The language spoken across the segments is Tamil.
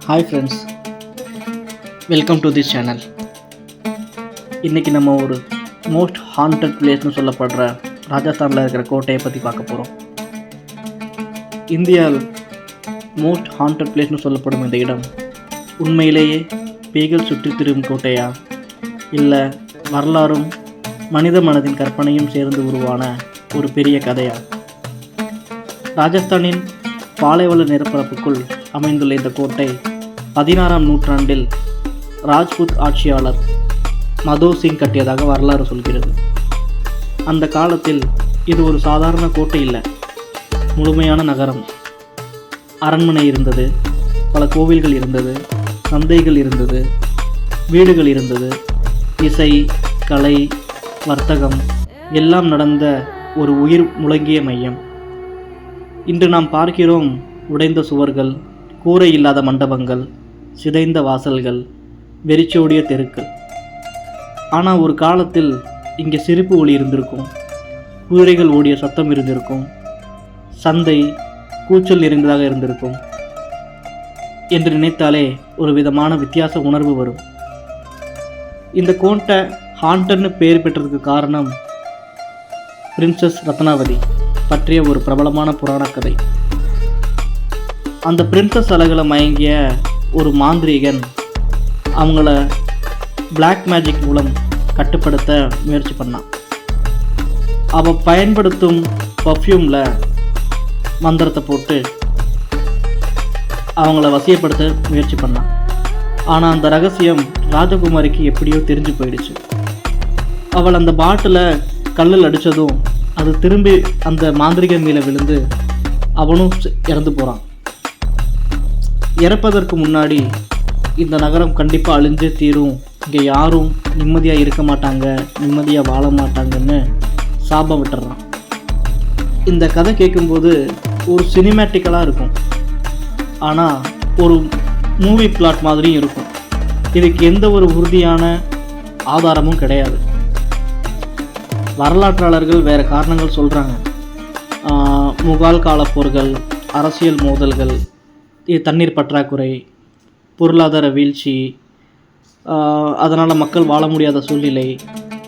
Hi friends, welcome to this channel. இன்றைக்கி நம்ம ஒரு மோஸ்ட் ஹாண்டட் பிளேஸ்னு சொல்லப்படுற ராஜஸ்தானில் இருக்கிற கோட்டையை பற்றி பார்க்க போகிறோம். இந்தியாவில் மோஸ்ட் ஹாண்டட் பிளேஸ்னு சொல்லப்படும் இந்த இடம் உண்மையிலேயே பேய்கள் சுற்றி திரியும் கோட்டையா, இல்லை வரலாறும் மனித மனதின் கற்பனையும் சேர்ந்து உருவான ஒரு பெரிய கதையா? ராஜஸ்தானின் பாலைவன நிலப்பரப்புக்குள் அமைந்துள்ள இந்த கோட்டை 16ஆம் நூற்றாண்டில் ராஜ்புத் ஆட்சியாளர் மதோ சிங் கட்டியதாக வரலாறு சொல்கிறது. அந்த காலத்தில் இது ஒரு சாதாரண கோட்டை இல்லை, முழுமையான நகரம். அரண்மனை இருந்தது, பல கோவில்கள் இருந்தது, சந்தைகள் இருந்தது, வீடுகள் இருந்தது. இசை, கலை, வர்த்தகம் எல்லாம் நடந்த ஒரு உயிர் முழங்கிய மையம். இன்று நாம் பார்க்கிறோம் உடைந்த சுவர்கள், கூரை இல்லாத மண்டபங்கள், சிதைந்த வாசல்கள், வெறிச்சோடிய தெருக்கள். ஆனால் ஒரு காலத்தில் இங்கே சிரிப்பு ஒளி இருந்திருக்கும், குதிரைகள் ஓடிய சத்தம் இருந்திருக்கும், சந்தை கூச்சல் நிறைந்ததாக இருந்திருக்கும் என்று நினைத்தாலே ஒரு விதமான வித்தியாச உணர்வு வரும். இந்த கோட்டை ஹாண்டட்னு பெயர் பெற்றதுக்கு காரணம் பிரின்சஸ் ரத்னாவதி பற்றிய ஒரு பிரபலமான புராண கதை. அந்த பிரின்சஸ் அழகுல மயங்கிய ஒரு மாந்திரீகன் அவங்கள பிளாக் மேஜிக் மூலம் கட்டுப்படுத்த முயற்சி பண்ணான். அவள் பயன்படுத்தும் பர்ஃப்யூமில் மந்திரத்தை போட்டு அவங்கள வசியப்படுத்த முயற்சி பண்ணான். ஆனால் அந்த ரகசியம் ராஜகுமாரிக்கு எப்படியோ தெரிஞ்சு போயிடுச்சு. அவள் அந்த பாட்டில் கல்லில் அடித்ததும் அது திரும்பி அந்த மாந்திரிகன் மேலே விழுந்து அவனும் இறந்து போகிறான். இறப்பதற்கு முன்னாடி இந்த நகரம் கண்டிப்பாக அழிஞ்சே தீரும், இங்கே யாரும் நிம்மதியாக இருக்க மாட்டாங்க, நிம்மதியாக வாழ மாட்டாங்கன்னு சாபம் விட்டுறான். இந்த கதை கேட்கும்போது ஒரு சினிமேட்டிக்கலாக இருக்கும், ஆனால் ஒரு மூவி பிளாட் மாதிரியும் இருக்கும். இதுக்கு எந்த ஒரு உறுதியான ஆதாரமும் கிடையாது. வரலாற்றாளர்கள் வேறு காரணங்கள் சொல்கிறாங்க. முகால் கால போர்கள், அரசியல் மோதல்கள், தண்ணீர் பற்றாக்குறை, பொருளாதார வீழ்ச்சி, அதனால் மக்கள் வாழ முடியாத சூழ்நிலை,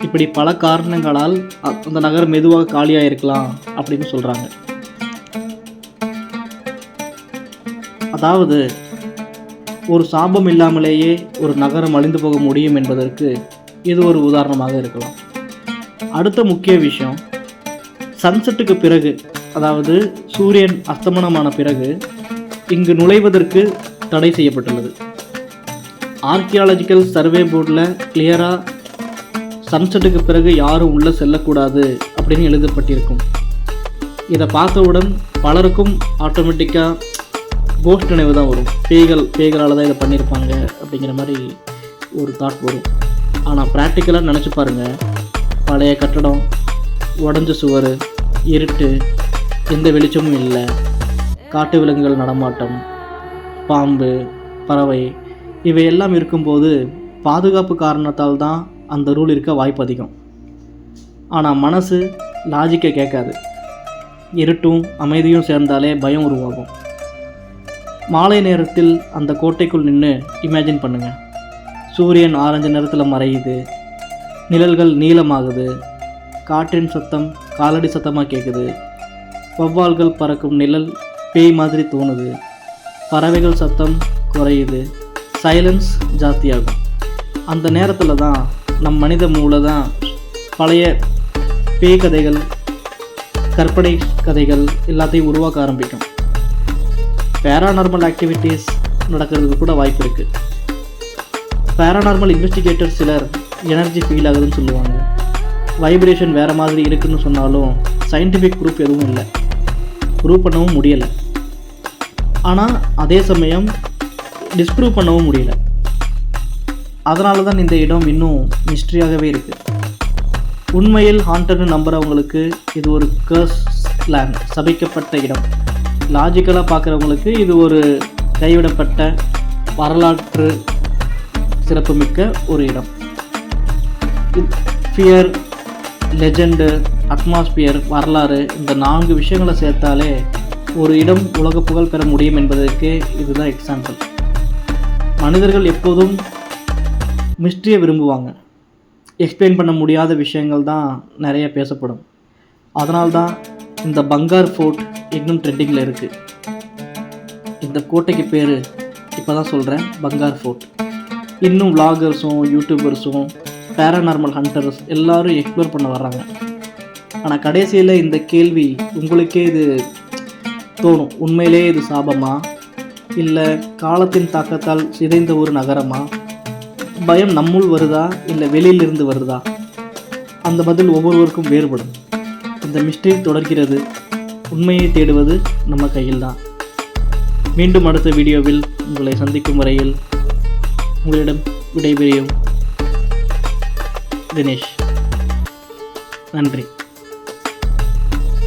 இப்படி பல காரணங்களால் அந்த நகரம் மெதுவாக காலியாக இருக்கலாம் அப்படின்னு சொல்கிறாங்க. அதாவது ஒரு சாபம் இல்லாமலேயே ஒரு நகரம் அழிந்து போக முடியும் என்பதற்கு இது ஒரு உதாரணமாக இருக்கலாம். அடுத்த முக்கிய விஷயம், சன்செட்டுக்கு பிறகு, அதாவது சூரியன் அஸ்தமனமான பிறகு இங்கு நுழைவதற்கு தடை செய்யப்பட்டுள்ளது. ஆர்கியாலஜிக்கல் சர்வே போர்டில் கிளியராக சன்செட்டுக்கு பிறகு யாரும் உள்ளே செல்லக்கூடாது அப்படின்னு எழுதப்பட்டிருக்கும். இதை பார்த்தவுடன் பலருக்கும் ஆட்டோமேட்டிக்காக கோஸ்ட் நினைவு தான் வரும். பேய்களால் தான் இதை பண்ணியிருப்பாங்க அப்படிங்கிற மாதிரி ஒரு தாட் வரும். ஆனால் ப்ராக்டிக்கலாக நினச்சி பாருங்கள், பழைய கட்டடம், உடஞ்ச சுவர், இருட்டு, எந்த வெளிச்சமும் இல்லை, காட்டு விலங்குகள் நடமாட்டம், பாம்பு, பறவை, இவையெல்லாம் இருக்கும்போது பாதுகாப்பு காரணத்தால் தான் அந்த ரூல் இருக்க வாய்ப்பு அதிகம். ஆனால் மனசு லாஜிக்கை கேட்காது. இருட்டும் அமைதியும் சேர்ந்தாலே பயம் உருவாகும். மாலை நேரத்தில் அந்த கோட்டைக்குள் நின்று இமேஜின் பண்ணுங்கள். சூரியன் ஆரஞ்சு நிறத்தில் மறையுது, நிழல்கள் நீளமாகுது, காற்றின் சத்தம் காலடி சத்தமாக கேட்குது, வௌவால்கள் பறக்கும் நிழல் பேய் மாதிரி தோணுது, பறவைகள் சத்தம் குறையுது, சைலன்ஸ் ஜாஸ்தியாகும். அந்த நேரத்தில் தான் நம் மனித மூளை தான் பழைய பேய் கதைகள், கற்பனை கதைகள் எல்லாத்தையும் உருவாக்க ஆரம்பிக்கும். பேராநார்மல் ஆக்டிவிட்டீஸ் நடக்கிறதுக்கு கூட வாய்ப்பு இருக்குது. பேராநார்மல் இன்வெஸ்டிகேட்டர் சிலர் எனர்ஜி ஃபீல் ஆகுதுன்னு சொல்லுவாங்க. வைப்ரேஷன் வேறு மாதிரி இருக்குதுன்னு சொன்னாலும் சயின்டிஃபிக் ப்ரூஃப் எதுவும் இல்லை, ப்ரூவ் பண்ணவும் முடியலை. ஆனால் அதே சமயம் டிஸ்ப்ரூவ் பண்ணவும் முடியல. அதனால தான் இந்த இடம் இன்னும் மிஸ்ட்ரியாகவே இருக்குது. உண்மையில் ஹாண்டட்னு நம்புகிறவங்களுக்கு இது ஒரு கர்ஸ் லேண்ட், சபிக்கப்பட்ட இடம். லாஜிக்கலாக பார்க்குறவங்களுக்கு இது ஒரு கைவிடப்பட்ட வரலாற்று சிறப்புமிக்க ஒரு இடம். ஃபியர், லெஜெண்டு, அட்மாஸ்பியர், வரலாறு, இந்த 4 விஷயங்களை சேர்த்தாலே ஒரு இடம் உலக புகழ் பெற முடியும் என்பதற்கு இதுதான் எக்ஸாம்பிள். மனிதர்கள் எப்போதும் மிஸ்ட்ரியை விரும்புவாங்க. எக்ஸ்பிளைன் பண்ண முடியாத விஷயங்கள் தான் நிறைய பேசப்படும். அதனால்தான் இந்த பங்கார் ஃபோர்ட் இன்னும் ட்ரெண்டிங்கில் இருக்குது. இந்த கோட்டைக்கு பேர் இப்போ தான் சொல்கிறேன், பங்கார் ஃபோர்ட். இன்னும் விளாகர்ஸும் யூடியூபர்ஸும் பேராநார்மல் ஹண்டர்ஸ் எல்லோரும் எக்ஸ்ப்ளோர் பண்ண வர்றாங்க. ஆனால் கடைசியில் இந்த கேள்வி உங்களுக்கே இது தோணும், உண்மையிலே இது சாபமா, இல்லை காலத்தின் தாக்கத்தால் சிதைந்த ஒரு நகரமா, பயம் நம்முள் வருதா இல்லை வெளியிலிருந்து வருதா? அந்த பதில் ஒவ்வொருவருக்கும் வேறுபடும். இந்த மிஸ்ட்ரி தொடர்கிறது. உண்மையை தேடுவது நம்ம கையில் தான். மீண்டும் அடுத்த வீடியோவில் உங்களை சந்திக்கும் வரையில் உங்களிடம் விடைபெறும் தினேஷ். நன்றி.